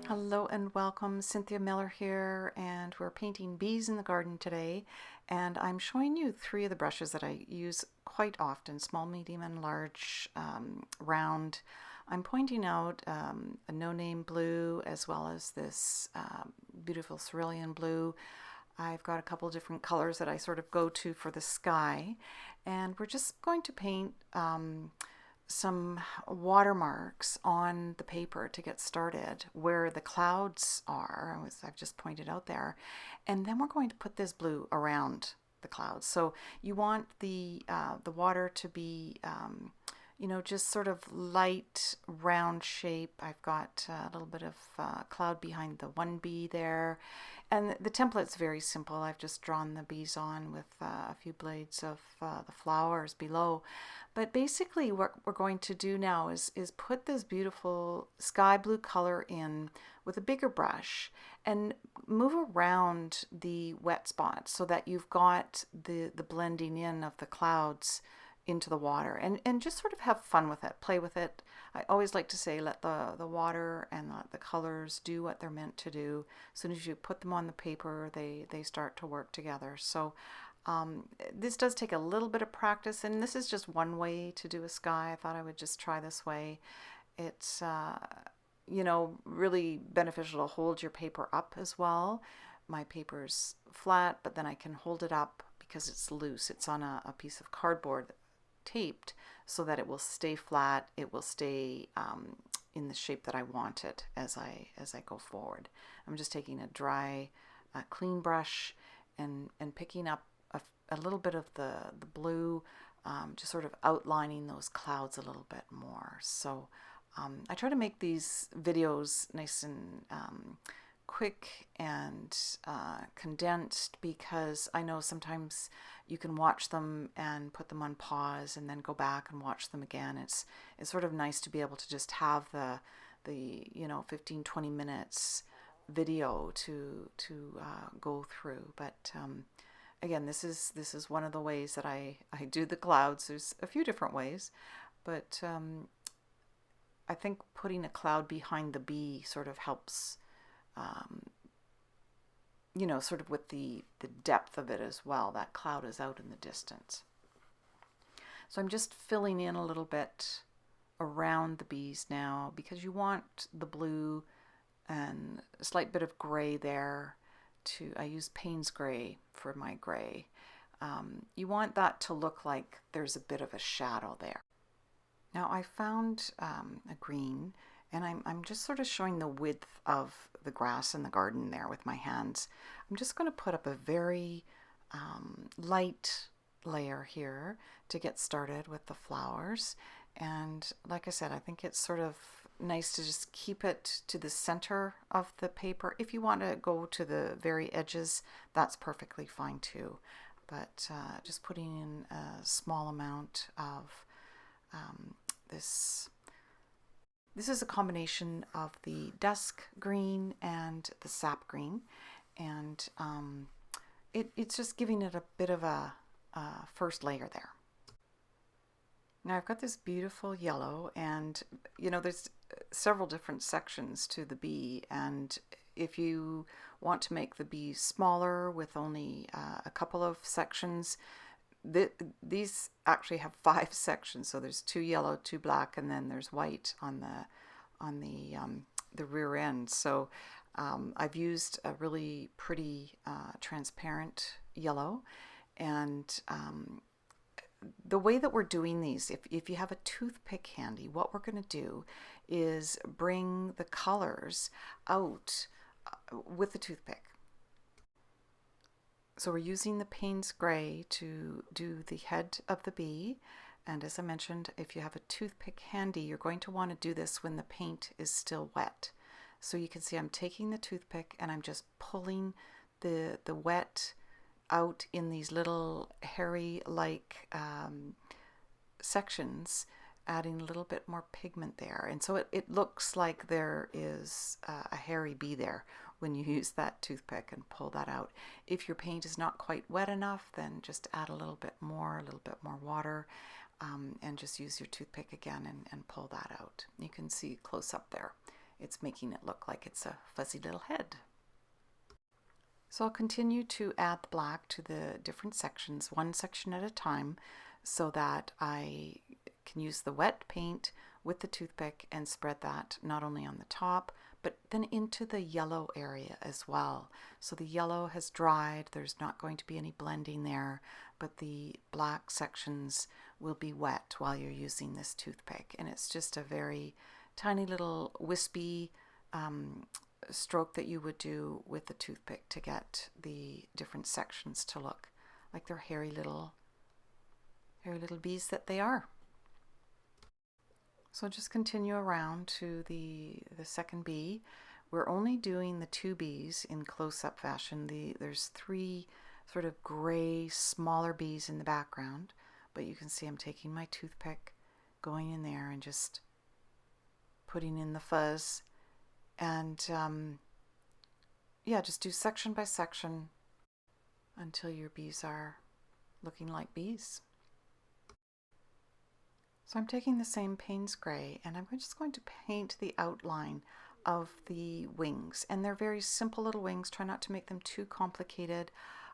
Hello and welcome, Cynthia Miller here, and we're painting bees in the garden today. And I'm showing you three of the brushes that I use quite often: small, medium, and large, round. I'm pointing out a no-name blue as well as this beautiful cerulean blue. I've got a couple different colors that I sort of go to for the sky, and we're just going to paint some watermarks on the paper to get started where the clouds are, as I've just pointed out there, and then we're going to put this blue around the clouds. So you want the water to be just sort of light round shape. I've got a little bit of cloud behind the one bee there, and the template's very simple. I've just drawn the bees on with a few blades of the flowers below. But basically what we're going to do now is put this beautiful sky blue color in with a bigger brush and move around the wet spots so that you've got the blending in of the clouds into the water, and just sort of have fun with it, play with it. I always like to say let the water and the colors do what they're meant to do. As soon as you put them on the paper, they start to work together. So this does take a little bit of practice, and this is just one way to do a sky. I thought I would just try this way. It's really beneficial to hold your paper up as well. My paper's flat, but then I can hold it up because it's loose. It's on a piece of cardboard taped so that it will stay flat. It will stay in the shape that I want it as I go forward. I'm just taking a dry, clean brush and picking up a little bit of the blue, just sort of outlining those clouds a little bit more. So I try to make these videos nice and quick and condensed, because I know sometimes you can watch them and put them on pause and then go back and watch them again. It's sort of nice to be able to just have the 15-20 minutes video to go through. But again, this is one of the ways that I do the clouds. There's a few different ways, but I think putting a cloud behind the bee sort of helps, sort of with the depth of it as well. That cloud is out in the distance. So I'm just filling in a little bit around the bees now, because you want the blue and a slight bit of gray there. I use Payne's gray for my gray. You want that to look like there's a bit of a shadow there. Now I found a green, and I'm just sort of showing the width of the grass in the garden there with my hands. I'm just going to put up a very light layer here to get started with the flowers. And like I said, I think it's sort of nice to just keep it to the center of the paper. If you want to go to the very edges, that's perfectly fine too. But just putting in a small amount of this. This is a combination of the dusk green and the sap green, and it's just giving it a bit of a first layer there. Now I've got this beautiful yellow, and there's several different sections to the bee, and if you want to make the bee smaller with only a couple of sections, these actually have 5 sections. So there's 2 yellow, 2 black, and then there's white on the rear end. So I've used a really pretty transparent yellow, and the way that we're doing these, if you have a toothpick handy, what we're going to do is bring the colors out with the toothpick. So we're using the Payne's gray to do the head of the bee, and as I mentioned, if you have a toothpick handy, you're going to want to do this when the paint is still wet. So you can see I'm taking the toothpick and I'm just pulling the wet out in these little hairy-like sections, adding a little bit more pigment there. And so it looks like there is a hairy bee there when you use that toothpick and pull that out. If your paint is not quite wet enough, then just add a little bit more water, and just use your toothpick again and pull that out. You can see close up there. it's making it look like it's a fuzzy little head. So I'll continue to add the black to the different sections, one section at a time, so that I can use the wet paint with the toothpick and spread that not only on the top, but then into the yellow area as well. So the yellow has dried, there's not going to be any blending there, but the black sections will be wet while you're using this toothpick. And it's just a very tiny little wispy stroke that you would do with the toothpick to get the different sections to look like they're hairy little bees that they are. So just continue around to the second bee. We're only doing the 2 bees in close-up fashion. There's 3 sort of gray, smaller bees in the background, but you can see I'm taking my toothpick, going in there and just putting in the fuzz, and yeah, just do section by section until your bees are looking like bees. So I'm taking the same Payne's Gray and I'm just going to paint the outline of the wings. And they're very simple little wings. Try not to make them too complicated.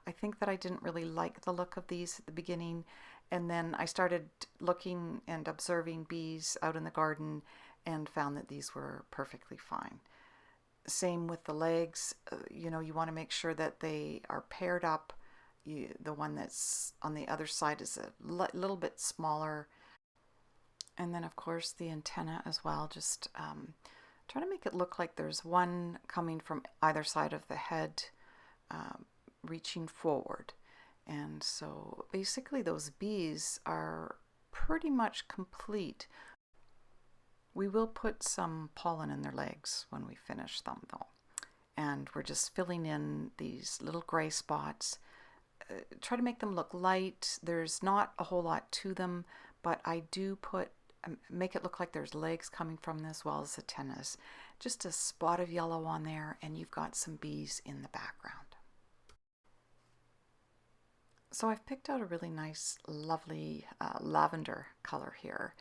I think that I didn't really like the look of these at the beginning, and then I started looking and observing bees out in the garden and found that these were perfectly fine. Same with the legs. You know, you want to make sure that they are paired up. The one that's on the other side is a little bit smaller. And then of course the antenna as well, just try to make it look like there's one coming from either side of the head, reaching forward. And so basically those bees are pretty much complete. We will put some pollen in their legs when we finish them though. And we're just filling in these little gray spots. Try to make them look light. There's not a whole lot to them, but I do make it look like there's legs coming from them as well as antennas. Just a spot of yellow on there and you've got some bees in the background. So I've picked out a really nice, lovely lavender color here,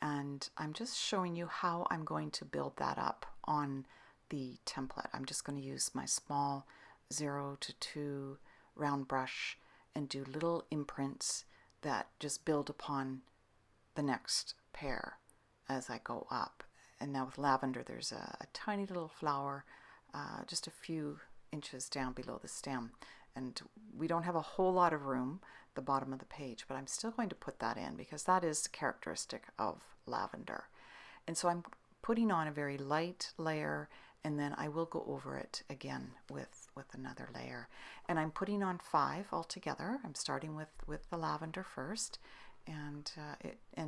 and I'm just showing you how I'm going to build that up on the template. I'm just going to use my small 0 to 2 round brush and do little imprints that just build upon the next pair as I go up. And now with lavender, there's a tiny little flower just a few inches down below the stem, and we don't have a whole lot of room at the bottom of the page, but I'm still going to put that in because that is characteristic of lavender. And so I'm putting on a very light layer, and then I will go over it again with another layer. And I'm putting on 5 altogether. I'm starting with the lavender first, and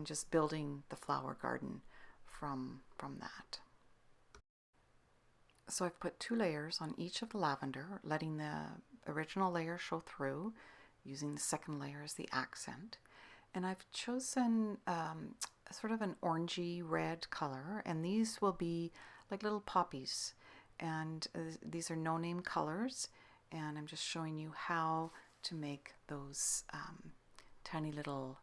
just building the flower garden from that. So I've put 2 layers on each of the lavender, letting the original layer show through, using the second layer as the accent. And I've chosen sort of an orangey red color, and these will be like little poppies. And these are no-name colors, and I'm just showing you how to make those tiny little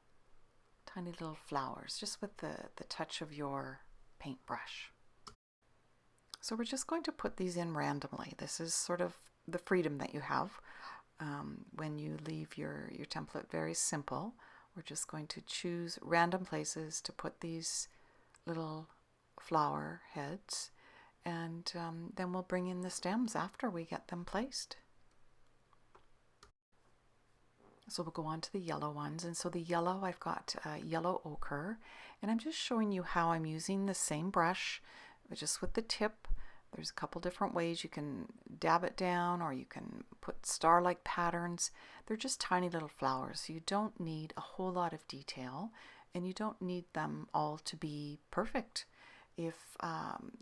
flowers just with the touch of your paintbrush. So we're just going to put these in randomly. This is sort of the freedom that you have when you leave your template very simple. We're just going to choose random places to put these little flower heads, and then we'll bring in the stems after we get them placed. So we'll go on to the yellow ones, and so the yellow, I've got yellow ochre, and I'm just showing you how I'm using the same brush, just with the tip. There's a couple different ways you can dab it down, or you can put star-like patterns. They're just tiny little flowers, so you don't need a whole lot of detail, and you don't need them all to be perfect. If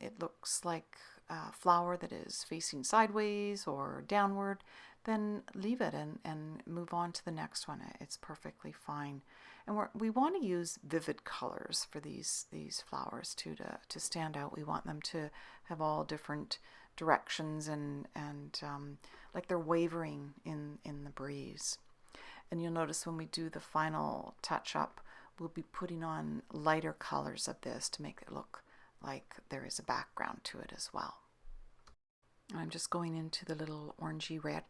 it looks like a flower that is facing sideways or downward, then leave it and move on to the next one. It's perfectly fine. And we want to use vivid colors for these flowers too, to stand out. We want them to have all different directions and like they're wavering in the breeze. And you'll notice when we do the final touch up, we'll be putting on lighter colors of this to make it look like there is a background to it as well. I'm just going into the little orangey red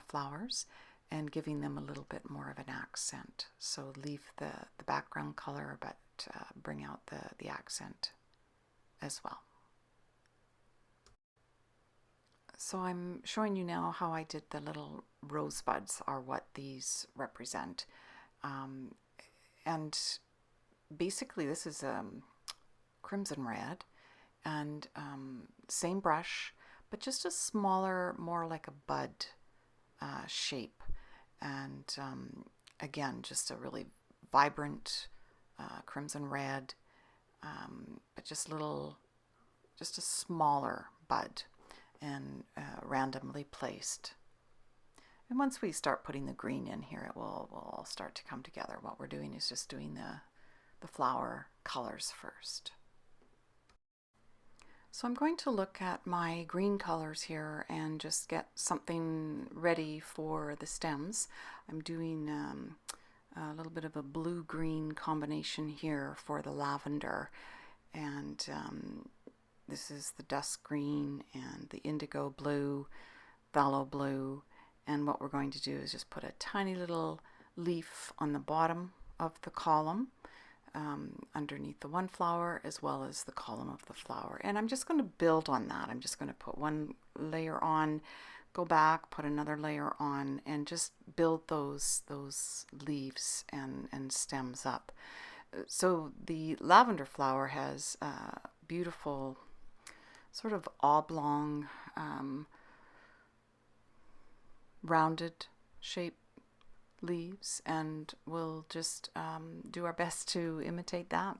flowers and giving them a little bit more of an accent. So leave the background color, but bring out the accent as well. So I'm showing you now how I did the little rosebuds, are what these represent. And basically this is crimson red, and same brush, but just a smaller, more like a bud shape. And again, just a really vibrant crimson red, but just a smaller bud, and randomly placed. And once we start putting the green in here, it will all start to come together. What we're doing is just doing the flower colors first. So I'm going to look at my green colors here and just get something ready for the stems. I'm doing a little bit of a blue-green combination here for the lavender, and this is the dusk green and the indigo blue, phthalo blue, and what we're going to do is just put a tiny little leaf on the bottom of the column, underneath the one flower as well as the column of the flower. And I'm just going to build on that. I'm just going to put one layer on, go back, put another layer on, and just build those leaves and stems up. So the lavender flower has beautiful sort of oblong, rounded shape leaves, and we'll just do our best to imitate that.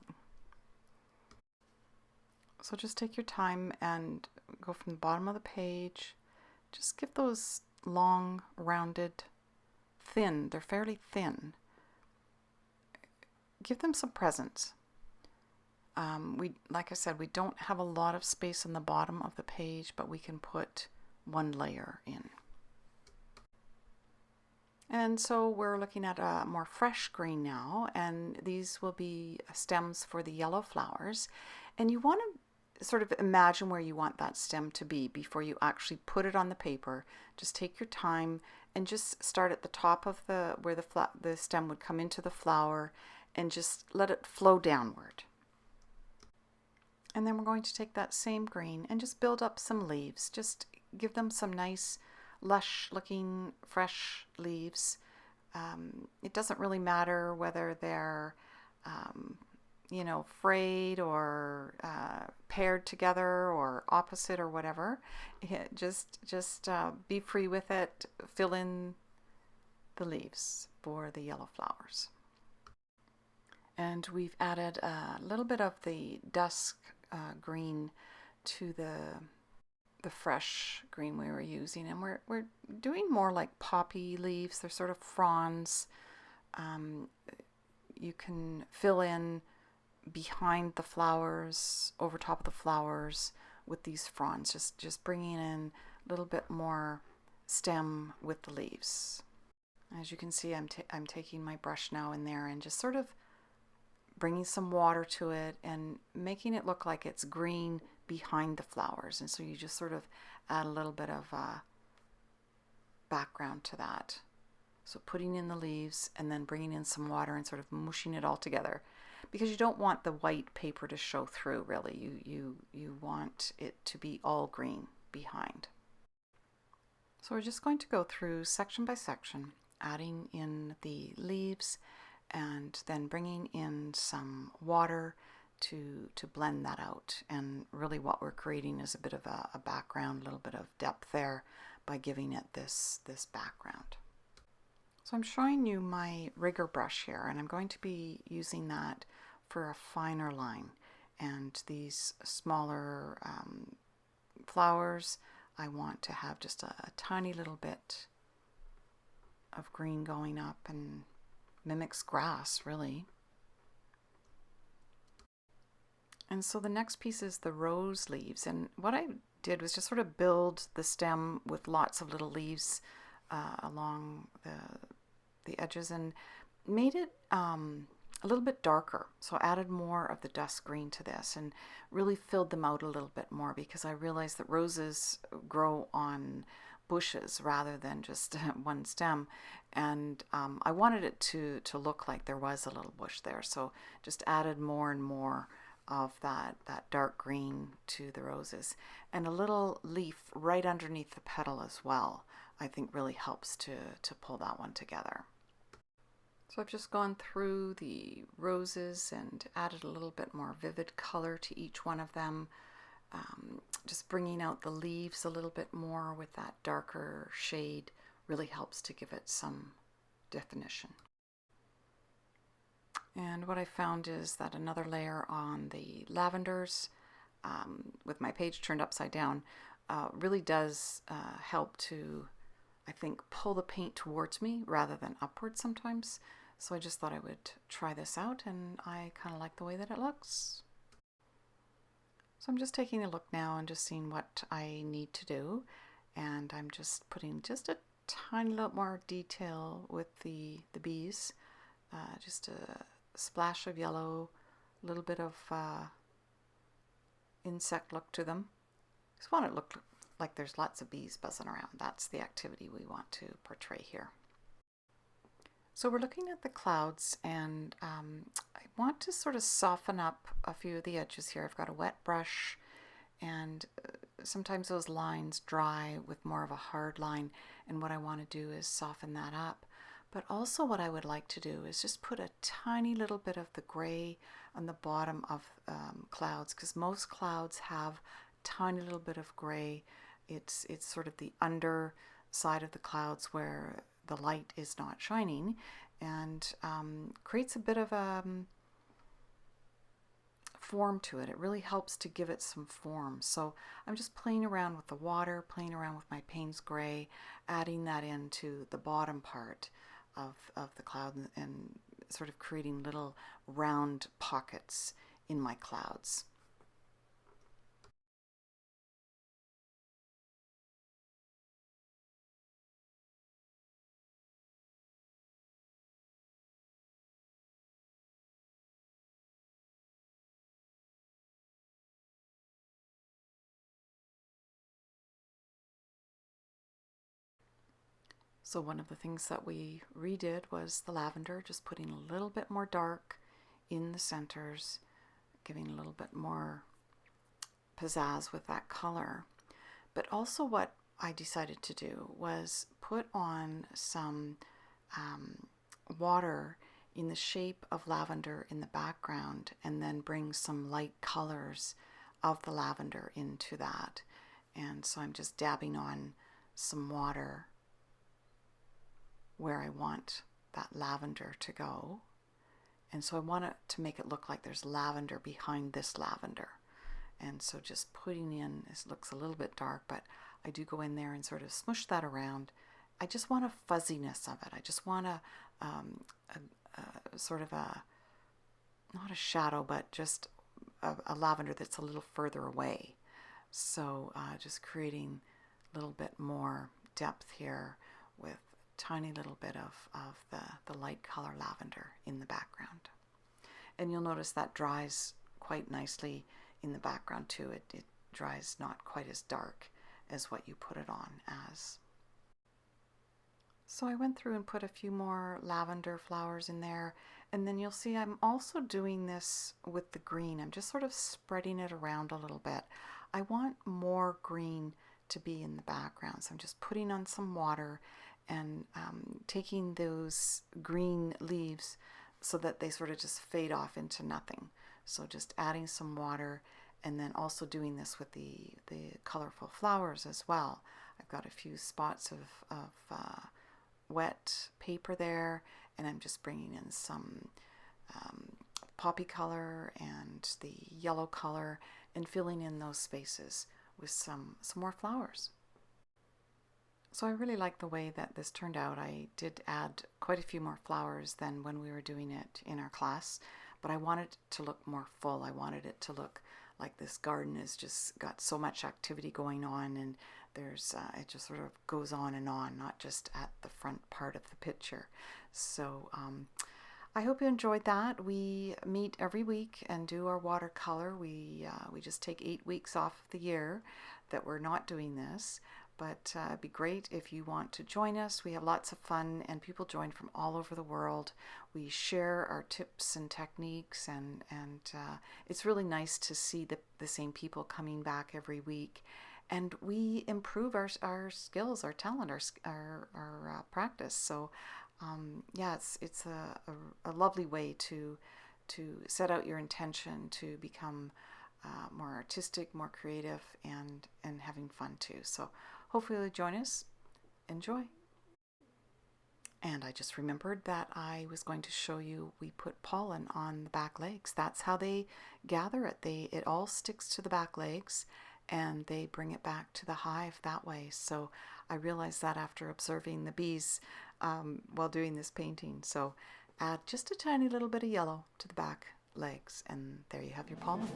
So just take your time and go from the bottom of the page. Just give those long, rounded, thin, they're fairly thin. Give them some presence. Like I said, we don't have a lot of space on the bottom of the page, but we can put one layer in. And so we're looking at a more fresh green now, and these will be stems for the yellow flowers. And you want to sort of imagine where you want that stem to be before you actually put it on the paper. Just take your time and just start at the top of where the stem would come into the flower, and just let it flow downward. And then we're going to take that same green and just build up some leaves. Just give them some nice, lush looking fresh leaves. It doesn't really matter whether they're frayed or paired together or opposite or whatever. Just be free with it. Fill in the leaves for the yellow flowers. And we've added a little bit of the dusk green to the fresh green we were using, and we're doing more like poppy leaves. They're sort of fronds. You can fill in behind the flowers, over top of the flowers with these fronds, just bringing in a little bit more stem with the leaves. As you can see, I'm taking my brush now in there and just sort of bringing some water to it and making it look like it's green behind the flowers. And so you just sort of add a little bit of background to that. So putting in the leaves and then bringing in some water and sort of mushing it all together, because you don't want the white paper to show through, really. You want it to be all green behind. So we're just going to go through section by section, adding in the leaves and then bringing in some water to blend that out. And really what we're creating is a bit of a background, a little bit of depth there by giving it this background. So I'm showing you my rigger brush here, and I'm going to be using that for a finer line. And these smaller flowers, I want to have just a tiny little bit of green going up, and mimics grass, really. And so the next piece is the rose leaves, and what I did was just sort of build the stem with lots of little leaves along the edges, and made it a little bit darker. So I added more of the dusk green to this and really filled them out a little bit more, because I realized that roses grow on bushes rather than just one stem, and I wanted it to look like there was a little bush there, so just added more and more of that dark green to the roses, and a little leaf right underneath the petal as well, I think really helps to pull that one together. So I've just gone through the roses and added a little bit more vivid color to each one of them, just bringing out the leaves a little bit more with that darker shade really helps to give it some definition. And what I found is that another layer on the lavenders, with my page turned upside down, really does help to, I think, pull the paint towards me rather than upwards sometimes. So I just thought I would try this out, and I kind of like the way that it looks. So I'm just taking a look now and just seeing what I need to do, and I'm just putting just a tiny little more detail with the bees, just a splash of yellow, a little bit of insect look to them. Just want it to look like there's lots of bees buzzing around. That's the activity we want to portray here. So we're looking at the clouds, and I want to sort of soften up a few of the edges here. I've got a wet brush, and sometimes those lines dry with more of a hard line, and what I want to do is soften that up. But also what I would like to do is just put a tiny little bit of the gray on the bottom of clouds, because most clouds have a tiny little bit of gray. It's sort of the under side of the clouds where the light is not shining, and creates a bit of a form to it. It really helps to give it some form. So I'm just playing around with the water, playing around with my Payne's gray, adding that into the bottom part of the cloud, and sort of creating little round pockets in my clouds. So one of the things that we redid was the lavender, just putting a little bit more dark in the centers, giving a little bit more pizzazz with that color. But also what I decided to do was put on some water in the shape of lavender in the background, and then bring some light colors of the lavender into that. And so I'm just dabbing on some water where I want that lavender to go. And so I want it to make it look like there's lavender behind this lavender. And so just putting in, this looks a little bit dark, but I do go in there and sort of smush that around. I just want a fuzziness of it. I just want a sort of a, not a shadow, but just a lavender that's a little further away. So just creating a little bit more depth here with tiny little bit of the light color lavender in the background. And you'll notice that dries quite nicely in the background too. It dries not quite as dark as what you put it on as. So I went through and put a few more lavender flowers in there, and then you'll see I'm also doing this with the green. I'm just sort of spreading it around a little bit. I want more green to be in the background, so I'm just putting on some water and taking those green leaves so that they sort of just fade off into nothing. So just adding some water, and then also doing this with the colorful flowers as well. I've got a few spots of wet paper there, and I'm just bringing in some poppy color and the yellow color, and filling in those spaces with some more flowers. So I really like the way that this turned out. I did add quite a few more flowers than when we were doing it in our class, but I wanted it to look more full. I wanted it to look like this garden has just got so much activity going on, and there's it just sort of goes on and on, not just at the front part of the picture. So I hope you enjoyed that. We meet every week and do our watercolor. We just take 8 weeks off the year that we're not doing this, but it'd be great if you want to join us. We have lots of fun, and people join from all over the world. We share our tips and techniques, and it's really nice to see the same people coming back every week. And we improve our skills, our talent, our practice. So yeah, it's a lovely way to set out your intention to become more artistic, more creative, and having fun too. So hopefully you'll join us. Enjoy. And I just remembered that I was going to show you we put pollen on the back legs. That's how they gather it. It all sticks to the back legs and they bring it back to the hive that way. So I realized that after observing the bees while doing this painting. So add just a tiny little bit of yellow to the back legs and there you have your pollen.